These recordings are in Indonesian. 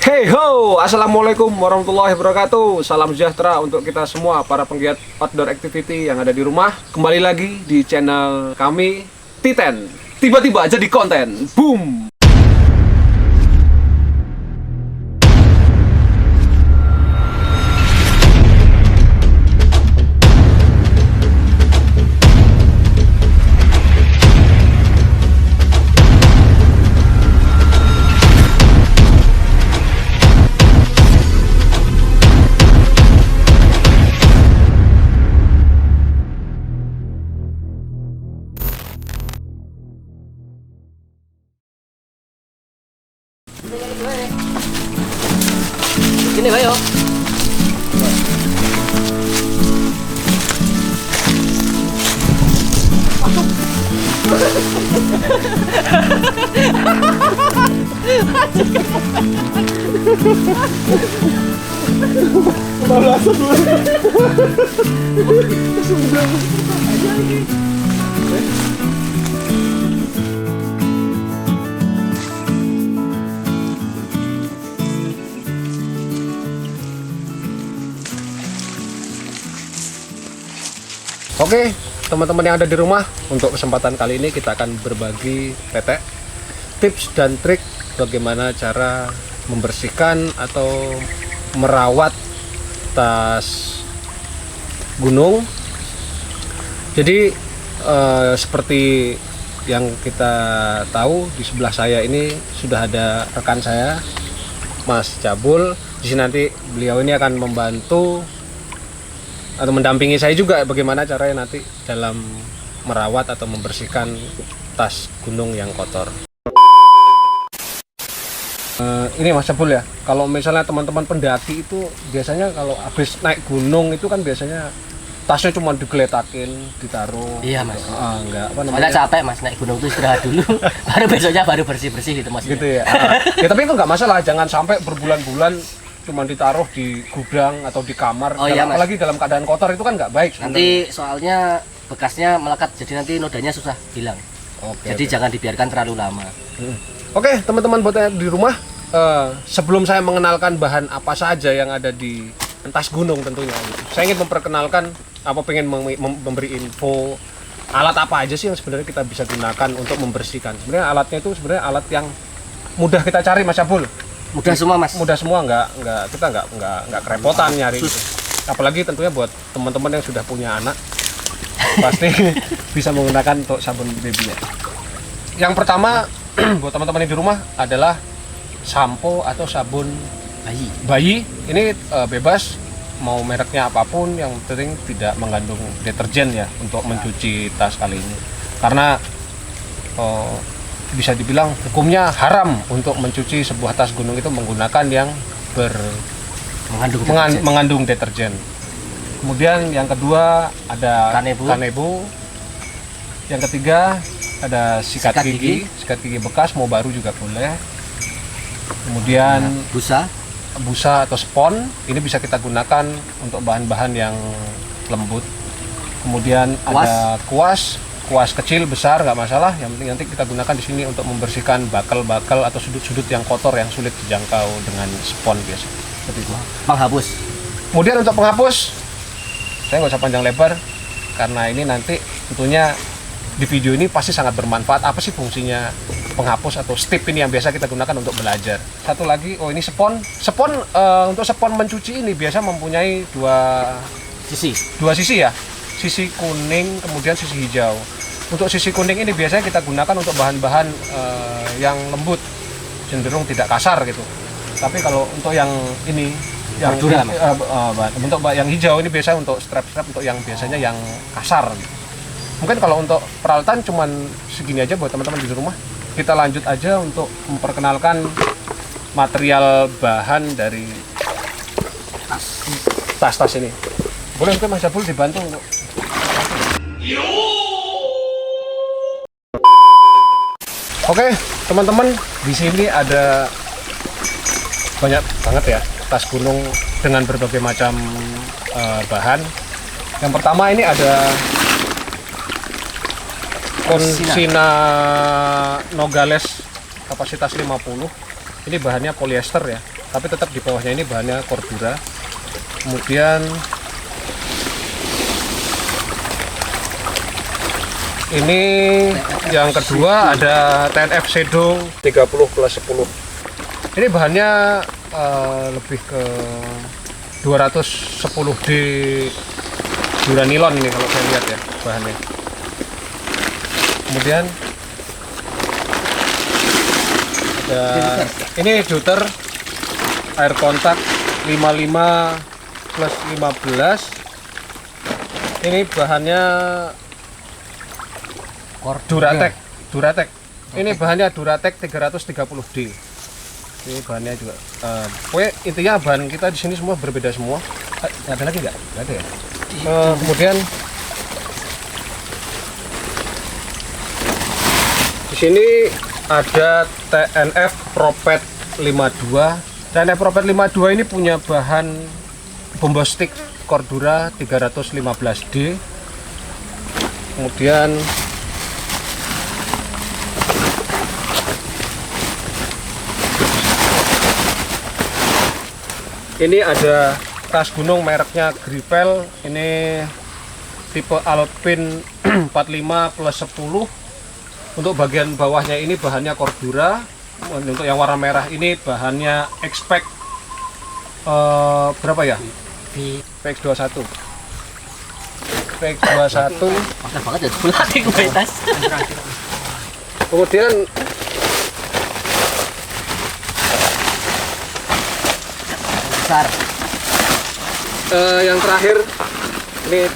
Hey ho, assalamualaikum warahmatullahi wabarakatuh. Salam sejahtera untuk kita semua para penggiat outdoor activity yang ada di rumah. Kembali lagi di channel kami Titen. Tiba-tiba jadi konten, boom. Gini bayo. Oke, teman-teman yang ada di rumah, untuk kesempatan kali ini kita akan berbagi tips dan trik bagaimana cara membersihkan atau merawat tas gunung. Jadi seperti yang kita tahu, di sebelah saya ini sudah ada rekan saya, Mas Cabul. Di sini nanti beliau ini akan membantu atau mendampingi saya juga bagaimana caranya nanti dalam merawat atau membersihkan tas gunung yang kotor. Ini Mas Cabul ya, kalau misalnya teman-teman pendaki itu biasanya kalau habis naik gunung itu kan biasanya tasnya cuma digeletakin, ditaruh. Iya Mas. Enggak apa Soalnya namanya? capek Mas naik gunung tuh istirahat dulu. Baru besoknya baru bersih-bersih gitu Mas. Gitu ya. Ya tapi itu nggak masalah, jangan sampai berbulan-bulan cuma ditaruh di gudang atau di kamar. Oh, iya, Mas. Apalagi dalam keadaan kotor itu kan nggak baik sebenarnya. Nanti soalnya bekasnya melekat, jadi nanti nodanya susah hilang. Oke, Jadi jangan dibiarkan terlalu lama. Oke, teman-teman buat yang di rumah, sebelum saya mengenalkan bahan apa saja yang ada di tas gunung tentunya, saya ingin memperkenalkan pengen memberi info alat apa aja sih yang sebenarnya kita bisa gunakan untuk membersihkan. Sebenarnya alatnya itu sebenarnya alat yang mudah kita cari, Mas Abul. Mudah semua Mas. Mudah semua, kita nggak kerepotan nyari gitu. Apalagi tentunya buat teman-teman yang sudah punya anak pasti bisa menggunakan untuk sabun babynya. Yang pertama buat teman-teman yang di rumah adalah sampo atau sabun bayi. Ini bebas mau mereknya apapun, yang penting tidak mengandung deterjen ya untuk mencuci tas kali ini. Karena bisa dibilang hukumnya haram untuk mencuci sebuah tas gunung itu menggunakan yang mengandung deterjen. Kemudian yang kedua ada kanebo. Yang ketiga ada sikat gigi bekas, mau baru juga boleh. Kemudian busa atau spon, ini bisa kita gunakan untuk bahan-bahan yang lembut. Kemudian ada kuas kecil besar nggak masalah, yang penting nanti kita gunakan di sini untuk membersihkan bakal atau sudut-sudut yang kotor yang sulit dijangkau dengan spon biasa. Seperti itu. Penghapus. Kemudian untuk penghapus, saya nggak usah panjang lebar karena ini nanti tentunya di video ini pasti sangat bermanfaat. Apa sih fungsinya penghapus atau stip ini yang biasa kita gunakan untuk belajar? Satu lagi, ini spon. Untuk spon mencuci ini biasa mempunyai dua sisi ya. Sisi kuning, kemudian sisi hijau. Untuk sisi kuning ini biasanya kita gunakan untuk bahan-bahan yang lembut, cenderung tidak kasar gitu. Tapi kalau untuk yang ini, untuk yang hijau ini biasanya untuk strap-strap, untuk yang biasanya yang kasar gitu. Mungkin kalau untuk peralatan cuman segini aja buat teman-teman di rumah. Kita lanjut aja untuk memperkenalkan material bahan dari tas ini. Boleh mungkin Mas Jabul dibantu untuk Oke, teman-teman, di sini ada banyak banget ya tas gunung dengan berbagai macam bahan. Yang pertama ini ada Consina Nogales kapasitas 50. Ini bahannya polyester ya. tapi tetap di bawahnya ini bahannya Cordura. Kemudian ini yang kedua ada TNF Shadow 30+10. Ini bahannya lebih ke 210D duranilon ini kalau saya lihat ya bahannya. Kemudian ada ini Deuter air kontak 55+15. Ini bahannya Duratec. Ini bahannya Duratec 330D. Ini bahannya juga. Pokoknya intinya bahan kita di sini semua berbeda semua. Ada lagi nggak? Nggak ada ya. Kemudian di sini ada TNF Propet 52. TNF Propet 52 ini punya bahan bombostik Cordura 315D. Kemudian ini ada tas gunung mereknya Gripel, ini tipe Alpine 45+10. Untuk bagian bawahnya ini bahannya Cordura. Untuk yang warna merah ini bahannya Expect berapa ya? PX21. PX21. Mahal banget ya sebelah kualitas. Kemudian Besar. Yang terakhir ini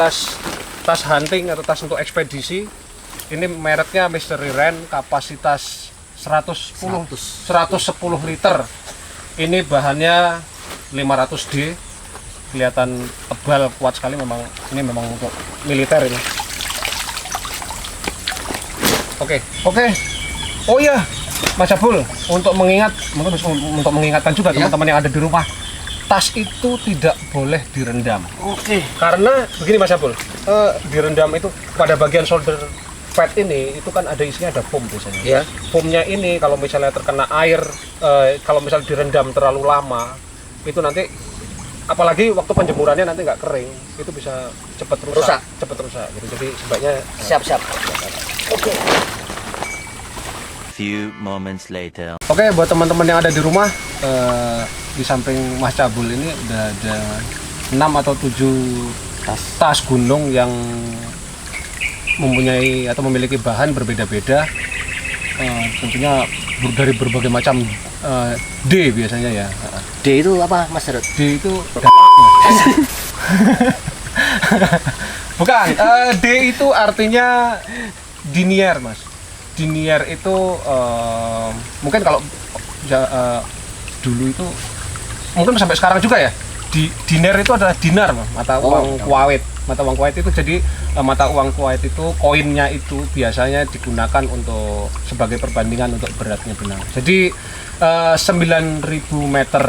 tas hunting atau tas untuk ekspedisi. Ini mereknya Mystery Ren, kapasitas 110 liter. Ini bahannya 500D. Kelihatan tebal, kuat sekali, memang ini memang untuk militer ini. Oke. Oh iya, Mas Abul, untuk mengingatkan juga teman-teman yang ada di rumah, tas itu tidak boleh direndam. Oke. Karena begini Mas Abul, direndam itu pada bagian shoulder pad ini itu kan ada isinya, ada foam biasanya. Ya. Foamnya ini kalau misalnya terkena air, kalau misalnya direndam terlalu lama, itu nanti apalagi waktu penjemurannya nanti nggak kering, itu bisa cepat rusak. Gitu. Jadi sebaiknya Siap. Oke. Few moments later. Oke, buat teman-teman yang ada di rumah, di samping Mas Cabul ini udah ada 6 atau 7 tas gunung yang mempunyai atau memiliki bahan berbeda-beda, tentunya dari berbagai macam D biasanya ya. D itu apa Mas Jarod? D itu bukan, D itu artinya dinier Mas. Dinier itu mungkin kalau dulu itu mungkin sampai sekarang juga ya. Diner itu adalah dinar, mata uang Kuwait. Mata uang Kuwait itu jadi mata uang Kuwait itu koinnya itu biasanya digunakan untuk sebagai perbandingan untuk beratnya benang. Jadi 9.000 meter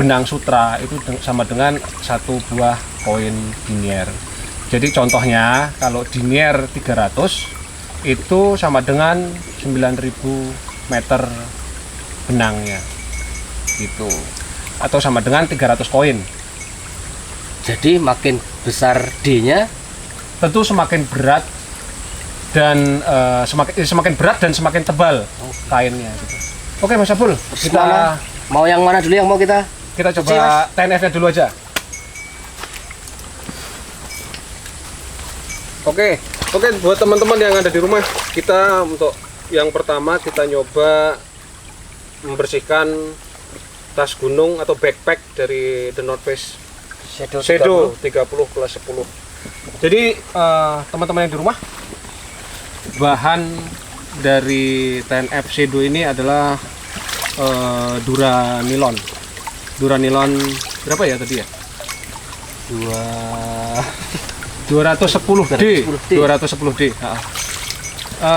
benang sutra itu sama dengan satu buah koin dinier. Jadi contohnya kalau dinier 300 itu sama dengan 9.000 meter benangnya gitu, atau sama dengan 300 koin. Jadi makin besar D-nya tentu semakin berat dan semakin berat dan semakin tebal kainnya gitu. Oke Mas Abul, kita mau yang mana dulu yang mau kita coba TNF-nya dulu aja. Oke, buat teman-teman yang ada di rumah, kita untuk yang pertama kita nyoba membersihkan tas gunung atau backpack dari The North Face Shadow 30+10. Jadi teman-teman yang di rumah, bahan dari TNF Shadow ini adalah Duranilon berapa ya tadi ya? 210D.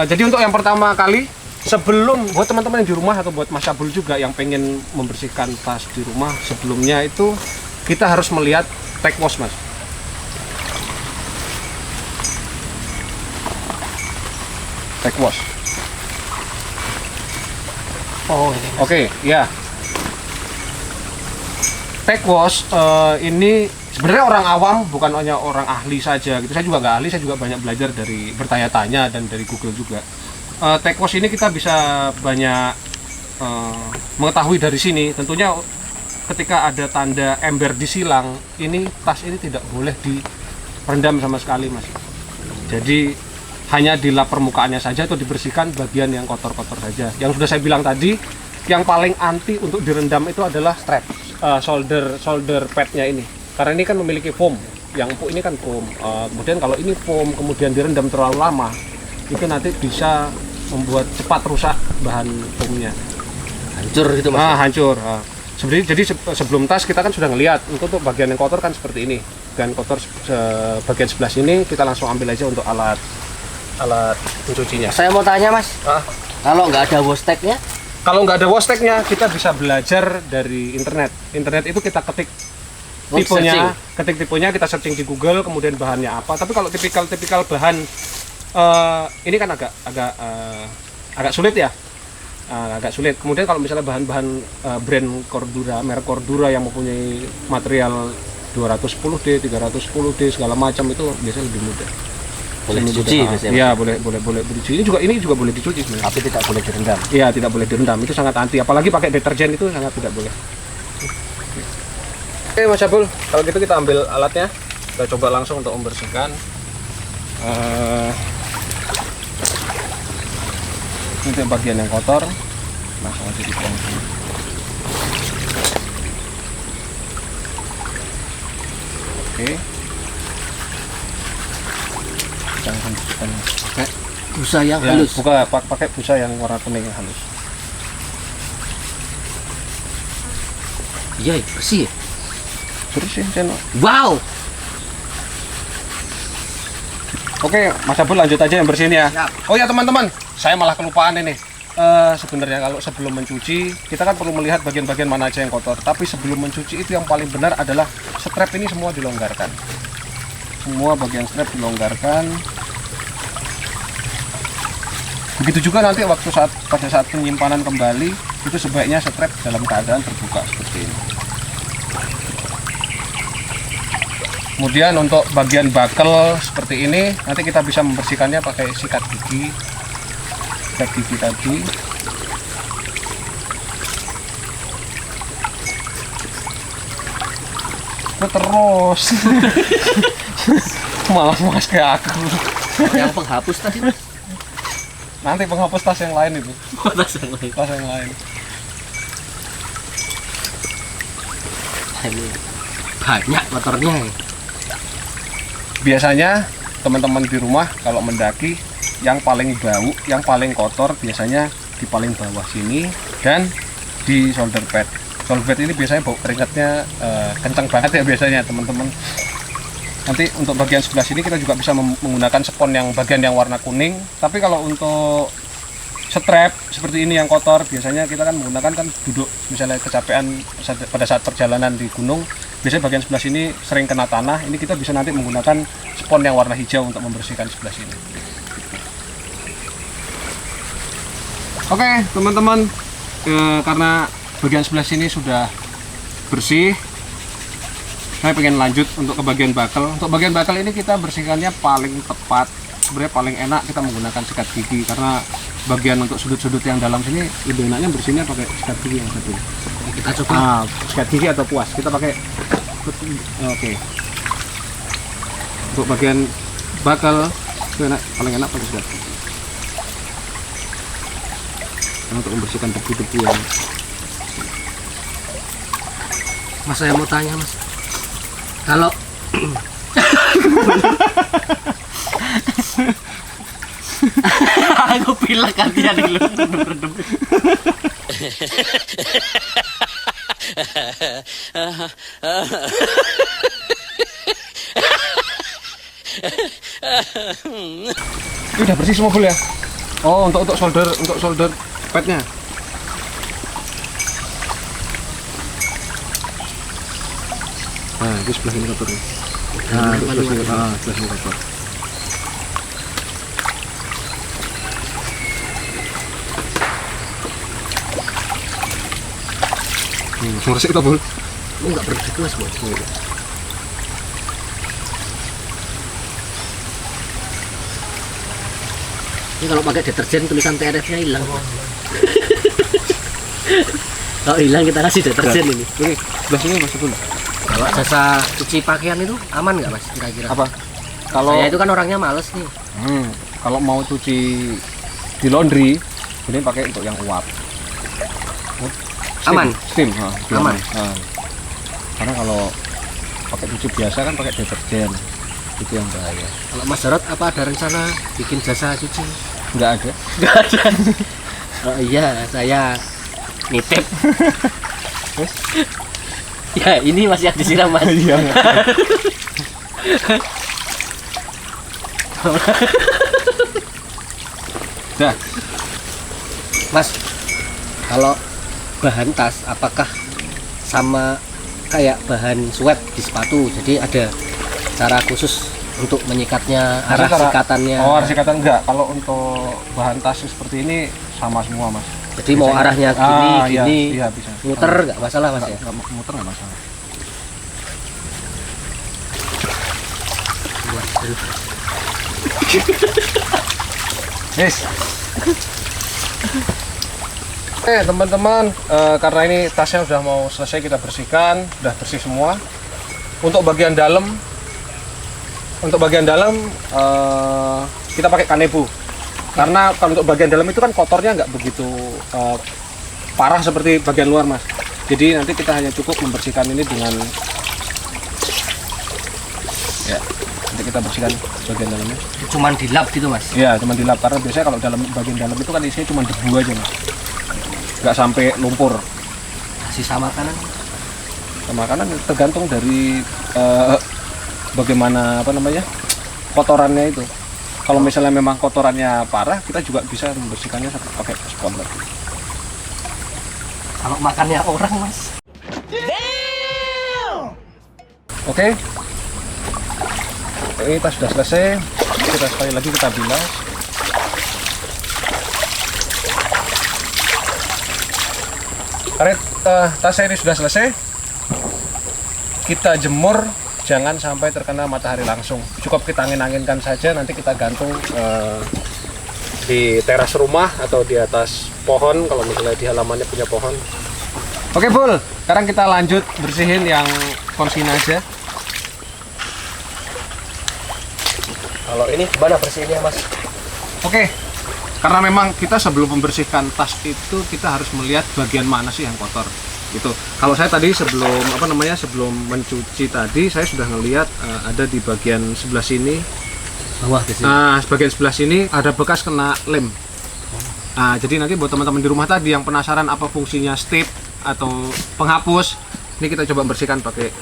Jadi untuk yang pertama kali, sebelum buat teman-teman yang di rumah atau buat Mas Abul juga yang pengen membersihkan tas di rumah, sebelumnya itu kita harus melihat tag wash Mas. Tag wash. Oh ini. Oke, ya. Tech wash ini sebenarnya orang awam, bukan hanya orang ahli saja gitu. Saya juga nggak ahli, saya juga banyak belajar dari bertanya-tanya dan dari Google juga. Tech wash ini kita bisa banyak mengetahui dari sini. Tentunya ketika ada tanda ember di silang, ini tas ini tidak boleh direndam sama sekali, Mas. Jadi hanya dilap permukaannya saja atau dibersihkan bagian yang kotor-kotor saja. Yang sudah saya bilang tadi, yang paling anti untuk direndam itu adalah strap, solder padnya ini. Karena ini kan memiliki foam, yang empuk ini kan foam. Kemudian kalau ini foam kemudian direndam terlalu lama, itu nanti bisa membuat cepat rusak bahan foamnya. Hancur gitu Mas. Hancur. Sebenarnya jadi sebelum tas kita kan sudah ngelihat untuk bagian yang kotor kan seperti ini. Dan kotor bagian sebelah sini kita langsung ambil aja untuk alat pencucinya. Saya mau tanya Mas, kalau nggak ada wash tag-nya? Kalau nggak ada wash tag-nya, kita bisa belajar dari internet. Internet itu kita ketik tipenya, kita searching di Google, kemudian bahannya apa. Tapi kalau tipikal bahan ini kan agak sulit ya, agak sulit. Kemudian kalau misalnya bahan-bahan brand Cordura, merek Cordura yang mempunyai material 210D, 310D segala macam itu biasanya lebih mudah. Boleh dicuci biasanya. Iya, boleh dicuci. Ini juga boleh dicuci sebenarnya. Tapi tidak boleh direndam. Iya, tidak boleh direndam. Itu sangat anti. Apalagi pakai deterjen itu sangat tidak boleh. Oke, Mas Abul, kalau gitu kita ambil alatnya. Kita coba langsung untuk membersihkan. Ini bagian yang kotor. Langsung aja dibuang. Oke. Jangan pakai Busa yang halus. Pakai busa yang warna kuning yang halus. Iya, bersih. Bersih, channel. Wow. Oke, Mas Abul lanjut aja yang bersihin ya. Siap. Oh ya teman-teman, saya malah kelupaan ini. Sebenarnya kalau sebelum mencuci, kita kan perlu melihat bagian-bagian mana aja yang kotor. Tapi sebelum mencuci itu yang paling benar adalah strap ini semua dilonggarkan. Semua bagian strap dilonggarkan. Begitu juga nanti pada saat penyimpanan kembali, itu sebaiknya strap dalam keadaan terbuka seperti ini. Kemudian untuk bagian bakel seperti ini, nanti kita bisa membersihkannya pakai sikat gigi tadi. Terus malah mas kayak aku. Yang penghapus tadi Mas. Nanti penghapus tas yang lain itu. Tas yang lain. Tas yang lain. Ini banyak motornya. Biasanya teman-teman di rumah kalau mendaki, yang paling bau, yang paling kotor biasanya di paling bawah sini dan di shoulder pad. Shoulder pad ini biasanya bau keringatnya kencang banget ya biasanya teman-teman. Nanti untuk bagian sebelah sini kita juga bisa menggunakan spons yang bagian yang warna kuning. Tapi kalau untuk strap seperti ini yang kotor, biasanya kita kan menggunakan kan duduk misalnya kecapean pada saat perjalanan di gunung, biasanya bagian sebelah sini sering kena tanah. Ini kita bisa nanti menggunakan spons yang warna hijau untuk membersihkan sebelah sini. Oke teman-teman, karena bagian sebelah sini sudah bersih, saya pengen lanjut untuk ke bagian bakel. Untuk bagian bakel ini kita bersihkannya paling tepat, sebenarnya paling enak kita menggunakan sikat gigi, karena bagian untuk sudut-sudut yang dalam sini lebih enaknya bersihnya pakai sikat gigi yang satu. Kita coba. Sikat gigi atau puas, kita pakai. Oke. Untuk bagian bakel itu paling enak pakai sikat gigi. Karena untuk membersihkan debu-debu yang. Mas, saya mau tanya Mas, kalau aku pilek gantian dulu redem. Ini udah bersih semua ya? Oh, untuk solder padnya. Nah, itu sebelah ini kotor nih. Sebelah sini kotor. Langsung resik kita, Bul. Ini nggak bergelas bos. Ini kalau pakai deterjen tulisan TRF-nya hilang. Kalau hilang kita kasih deterjen ini. Ini sebelah sini Mas Abdul. Kalau jasa cuci pakaian itu aman nggak Mas kira-kira? Apa? Kalau Saya itu kan orangnya males nih. kalau mau cuci di laundry, ini pakai untuk yang uap. Aman? Steam, Aman. Karena kalau pakai cuci biasa kan pakai deterjen, itu yang bahaya. Kalau Mas Jarot apa ada rencana bikin jasa cuci? Nggak ada. Nggak ada. Oh iya, saya nitip. Ya ini masih yang disiram Mas. Iya. Dah. Mas, kalau bahan tas apakah sama kayak bahan swab di sepatu? Jadi ada cara khusus untuk menyikatnya, arah sikatannya. Oh, arah sikatan enggak. Kalau untuk bahan tas seperti ini sama semua, Mas. Jadi mau arahnya gini, iya, gini, iya, bisa. muter nggak masalah Mas ya? Nggak muter nggak masalah. Yes. Teman-teman, karena ini tasnya sudah mau selesai kita bersihkan, sudah bersih semua. Untuk bagian dalam, kita pakai kanebu. Karena kalau untuk bagian dalam itu kan kotornya nggak begitu parah seperti bagian luar, Mas. Jadi nanti kita hanya cukup membersihkan ini dengan ya. Nanti kita bersihkan bagian dalamnya. Cuman dilap gitu Mas? Iya, cuma dilap karena biasanya kalau bagian dalam itu kan isinya cuma debu aja, Mas. Nggak sampai lumpur. Sisa makanan? Makanan tergantung dari bagaimana kotorannya itu. Kalau misalnya memang kotorannya parah, kita juga bisa membersihkannya pakai spons. Kalau makannya orang Mas? Oke. Ini tas sudah selesai. Kita sekali lagi kita bilas. Karena tas ini sudah selesai, kita jemur, jangan sampai terkena matahari langsung. Cukup kita angin-anginkan saja, nanti kita gantung di teras rumah atau di atas pohon kalau misalnya di halamannya punya pohon. Oke Bul, sekarang kita lanjut bersihin yang konsina aja. Kalau ini gimana bersihinnya Mas? Oke, karena memang kita sebelum membersihkan tas itu kita harus melihat bagian mana sih yang kotor. Gitu. Kalau saya tadi sebelum mencuci tadi saya sudah ngelihat ada di bagian sebelah sini. Bawah di sini. Nah, bagian sebelah sini ada bekas kena lem. Nah, jadi nanti buat teman-teman di rumah tadi yang penasaran apa fungsinya stip atau penghapus, ini kita coba bersihkan pakai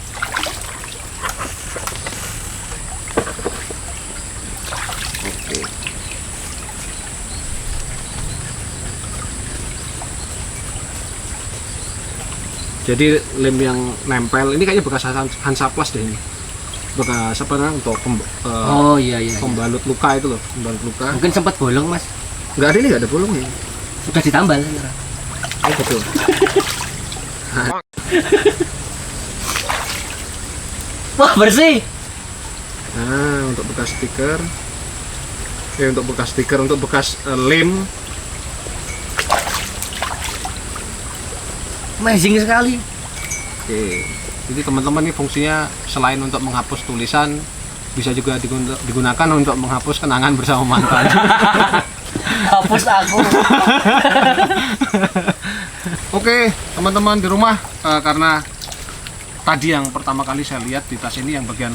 jadi lem yang nempel ini kayaknya bekas Hansaplast deh ini, bekas untuk iya. pembalut luka itu loh, pembalut luka. Mungkin sempat bolong Mas? Nggak ada, ini nggak ada bolongnya. Sudah ditambal. Oh betul. Wah bersih. Nah, untuk bekas stiker, untuk bekas lem. Amazing sekali. Oke, jadi teman-teman ini fungsinya selain untuk menghapus tulisan, bisa juga digunakan untuk menghapus kenangan bersama mantan. Hapus aku. Oke, teman-teman di rumah, karena tadi yang pertama kali saya lihat di tas ini yang bagian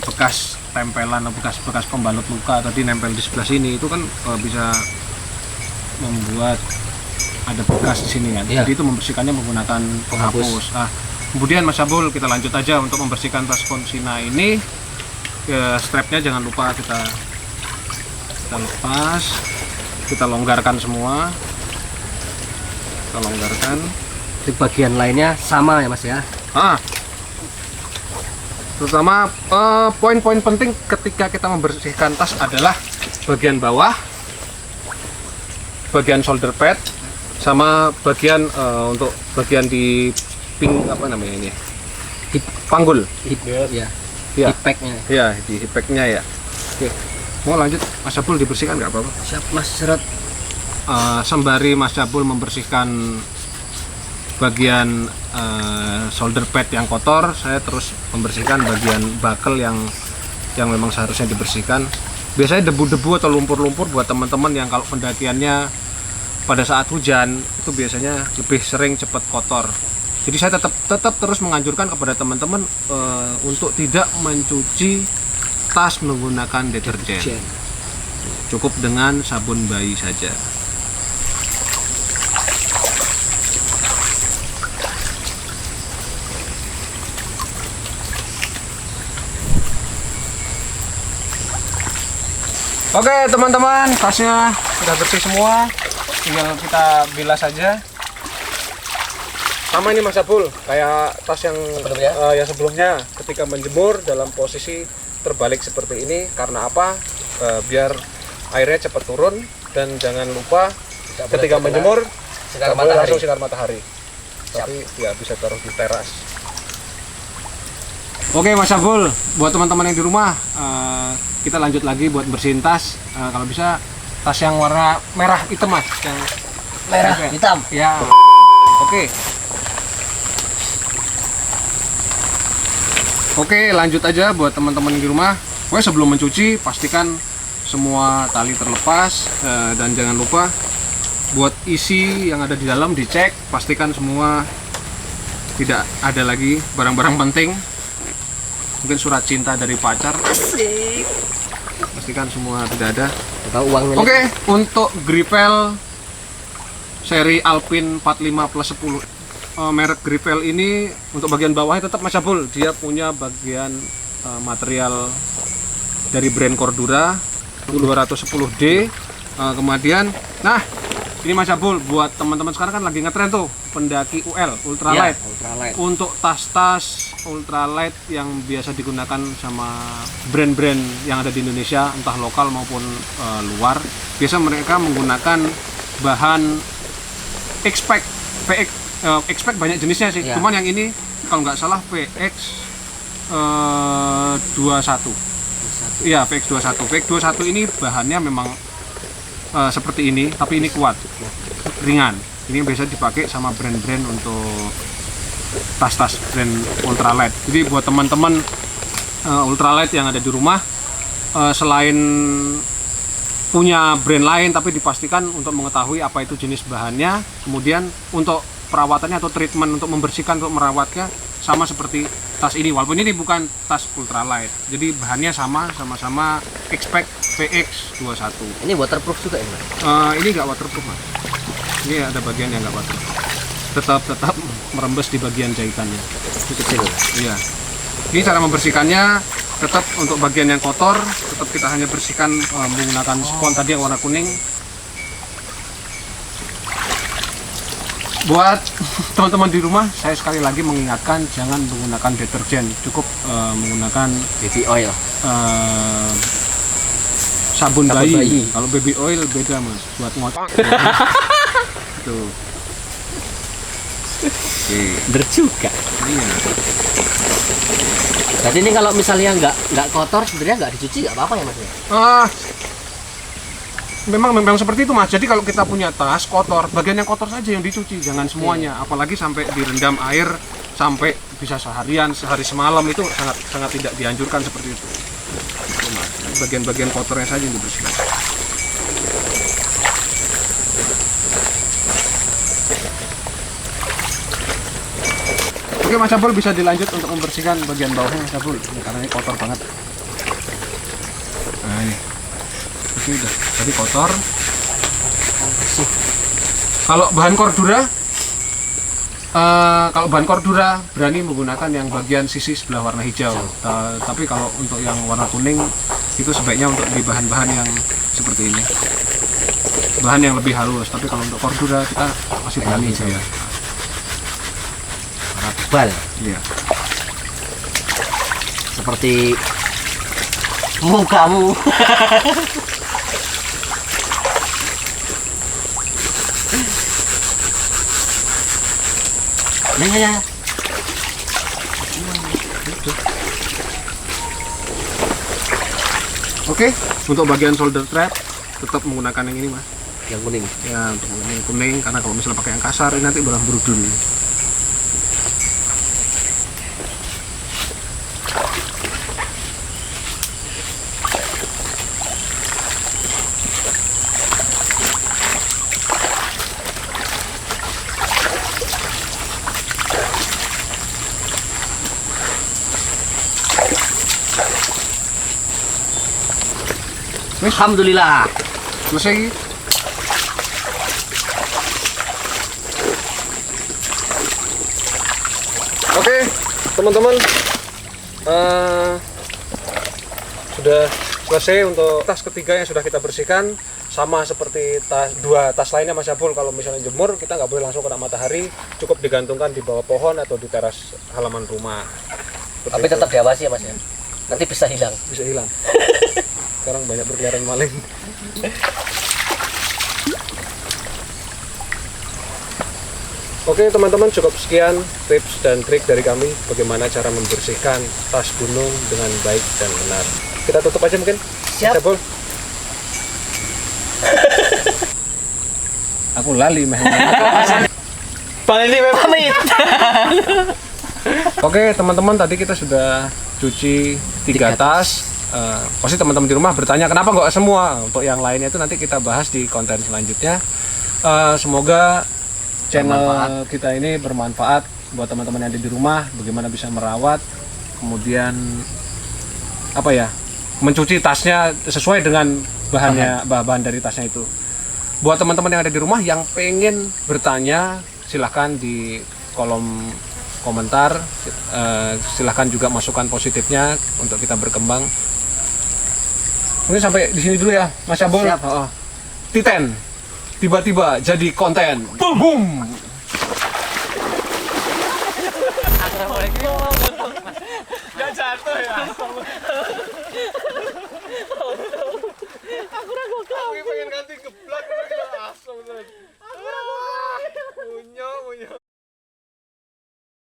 bekas tempelan, bekas pembalut luka tadi nempel di sebelah sini itu kan bisa membuat ada bekas di sini kan. Iya. Jadi itu membersihkannya menggunakan penghapus. Nah, kemudian Mas Abul, kita lanjut aja untuk membersihkan tas konsina ini. Strapnya jangan lupa kita lepas, kita longgarkan semua. Kita longgarkan. Di bagian lainnya sama ya Mas ya? Terutama poin-poin penting ketika kita membersihkan tas adalah bagian bawah, bagian shoulder pad, sama bagian untuk bagian di hipping apa namanya ini? Panggul. Ya. Iya. Hipeknya. Iya, di hipeknya ya. Oke. Mau lanjut Mas Cabul dibersihkan nggak apa-apa? Siap Mas Seret. Sembari Mas Cabul membersihkan bagian solder pad yang kotor, saya terus membersihkan bagian bakel yang memang seharusnya dibersihkan. Biasanya debu-debu atau lumpur-lumpur buat teman-teman yang kalau pendakiannya pada saat hujan itu biasanya lebih sering cepat kotor. Jadi saya tetap terus menganjurkan kepada teman-teman untuk tidak mencuci tas menggunakan deterjen. Cukup dengan sabun bayi saja. Oke teman-teman, tasnya sudah bersih semua, tinggal kita bilas saja. Sama ini Mas Abul, kayak tas yang sebelumnya ketika menjemur dalam posisi terbalik seperti ini. Karena apa? Biar airnya cepat turun, dan jangan lupa ketika menjemur langsung sinar matahari. Tapi ya bisa taruh di teras. Oke Mas Abul, buat teman-teman yang di rumah, kita lanjut lagi buat bersihin tas. Kalau bisa tas yang warna merah hitam Mas, yang Merah hitam. ya. Oke, lanjut aja buat teman-teman di rumah. Sebelum mencuci pastikan semua tali terlepas, dan jangan lupa buat isi yang ada di dalam dicek, pastikan semua tidak ada lagi barang-barang penting. Mungkin surat cinta dari pacar. Asik. Pastikan semua tidak ada. Tahu uangnya. Oke, untuk gripel seri Alpine 45+10, merek gripel ini untuk bagian bawahnya tetap Mas Abul, dia punya bagian material dari brand Cordura 210D. Kemudian, nah ini Mas Abul, buat teman-teman sekarang kan lagi ngetren tuh pendaki UL ultralight. Ya, ultralight. Untuk tas-tas ultralight yang biasa digunakan sama brand-brand yang ada di Indonesia, entah lokal maupun luar, biasa mereka menggunakan bahan X-Pack. X-Pack banyak jenisnya sih, Ya. cuman yang ini kalau nggak salah PX 21. Iya, PX 21. PX 21 ini bahannya memang seperti ini, tapi ini kuat, ringan. Ini biasa dipakai sama brand-brand untuk tas-tas brand ultralight. Jadi buat teman-teman ultralight yang ada di rumah, selain punya brand lain, tapi dipastikan untuk mengetahui apa itu jenis bahannya, kemudian untuk perawatannya atau treatment untuk membersihkan, untuk merawatnya sama seperti tas ini, walaupun ini bukan tas ultralight. Jadi bahannya sama-sama X-Pack PX 21. Ini waterproof juga ya, Mas? Ini nggak waterproof Mas. Ini ada bagian yang nggak waterproof. Tetap merembes di bagian jahitannya. Itu kecil. Iya. Ini cara membersihkannya, tetap untuk bagian yang kotor tetap kita hanya bersihkan menggunakan spons tadi yang warna kuning. Buat teman-teman di rumah, saya sekali lagi mengingatkan jangan menggunakan deterjen, cukup menggunakan Baby oil. sabun Sabun bayi. bayi. Kalau baby oil beda Mas, buat ngotak. Tuh. Bener juga. Iya. Jadi ini kalau misalnya nggak kotor, sebenarnya nggak dicuci nggak apa-apa ya Mas? Memang seperti itu Mas. Jadi kalau kita punya tas kotor, bagian yang kotor saja yang dicuci, jangan semuanya. Apalagi sampai direndam air sampai bisa seharian, sehari semalam, itu sangat tidak dianjurkan seperti itu. Itu, Mas. Bagian-bagian kotornya saja yang dibersihkan. Oke Mas Abul, bisa dilanjut untuk membersihkan bagian bawahnya Mas Abul, karena ini kotor banget. Nah ini. Ini udah tadi kotor. Kalau bahan Cordura, berani menggunakan yang bagian sisi sebelah warna hijau. Tapi kalau untuk yang warna kuning itu sebaiknya untuk di bahan-bahan yang seperti ini, bahan yang lebih halus. Tapi kalau untuk Cordura kita masih berani saya. Bal. Iya. Seperti mukamu. Ya. Oke, untuk bagian solder thread tetap menggunakan yang ini mas. Yang kuning. Ya untuk yang kuning, karena kalau misalnya pakai yang kasar ini nanti malah berudun. Alhamdulillah. Selesai. Oke, teman-teman, sudah selesai untuk tas ketiga yang sudah kita bersihkan. Sama seperti dua tas lainnya Mas Abul, kalau misalnya jemur kita nggak boleh langsung kena matahari, cukup digantungkan di bawah pohon atau di teras halaman rumah. Seperti Tapi itu. tetap diawasi ya mas ya. Nanti bisa hilang. Bisa hilang. Sekarang banyak berkeliaran maling. Oke teman-teman, cukup sekian tips dan trik dari kami bagaimana cara membersihkan tas gunung dengan baik dan benar. Kita tutup aja mungkin. Siap. Mas Abul. Aku lali meh. Pamit. Oke teman-teman, tadi kita sudah cuci 3 tas. Pasti teman-teman di rumah bertanya kenapa nggak semua. Untuk yang lainnya itu nanti kita bahas di konten selanjutnya. Semoga channel kita ini bermanfaat buat teman-teman yang ada di rumah, bagaimana bisa merawat, kemudian apa ya, mencuci tasnya sesuai dengan bahan dari tasnya itu. Buat teman-teman yang ada di rumah yang pengen bertanya, silahkan di kolom komentar, silahkan juga masukan positifnya untuk kita berkembang. Mungkin sampai di sini dulu ya, Mas Abul. Siap. Titen tiba-tiba jadi konten. Boom. Assalamualaikum. Gak jatuh ya.